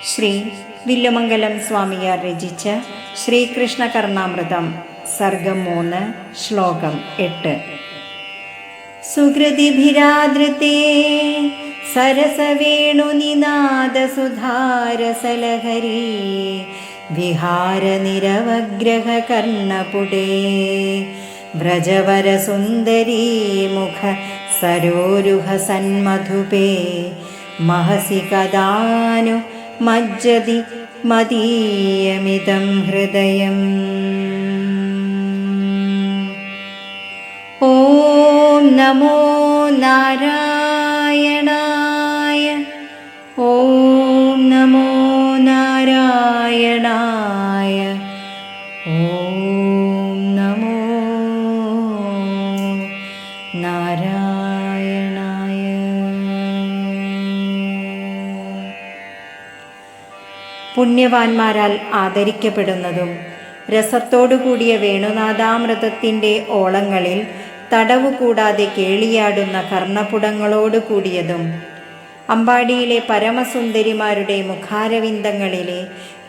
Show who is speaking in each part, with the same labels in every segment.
Speaker 1: ശ്രീ വില്ലുമംഗലം സ്വാമിയാർ രചിച്ച ശ്രീകൃഷ്ണ കർണാമൃതം സർഗം 3 ശ്ലോകം 8. സുഹൃതിഭിരാദൃതേ സരസവേണുനിനാദസുധാരസലഹരീ വിഹാരനിരവഗ്രഹ കർണപുടേ വ്രജവരസുന്ദരീ മുഖ സരോരുഹ സന്മധുപേ മഹസി കദാനു മജ്ജതി മദീയമിദം ഹൃദയം. ഓം നമോ നാരായണായ. ഓം നമോ നാരായണായ. ഓം നമോ നാരായണായ. പുണ്യവാന്മാരാൽ ആദരിക്കപ്പെടുന്നതും രസത്തോടുകൂടിയ വേണുനാദാമൃതത്തിൻ്റെ ഓളങ്ങളിൽ തടവു കൂടാതെ കേളിയാടുന്ന കർണപുടങ്ങളോട് കൂടിയതും അമ്പാടിയിലെ പരമസുന്ദരിമാരുടെ മുഖാരവിന്ദങ്ങളിലെ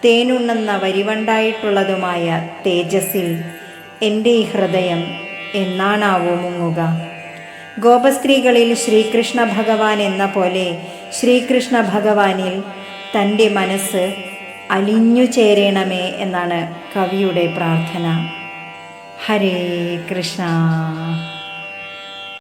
Speaker 1: തേനുണ്ണുന്ന വരിവണ്ടായിട്ടുള്ളതുമായ തേജസ്സിൽ എൻ്റെ ഈ ഹൃദയം എന്നാണാവോ മുങ്ങുക? ഗോപസ്ത്രീകളിൽ ശ്രീകൃഷ്ണ ഭഗവാൻ എന്ന പോലെ ശ്രീകൃഷ്ണ ഭഗവാനിൽ തൻ്റെ മനസ്സ് അലിഞ്ഞു ചേരണമേ എന്നാണ് കവിയുടെ പ്രാർത്ഥന. ഹരേ കൃഷ്ണ.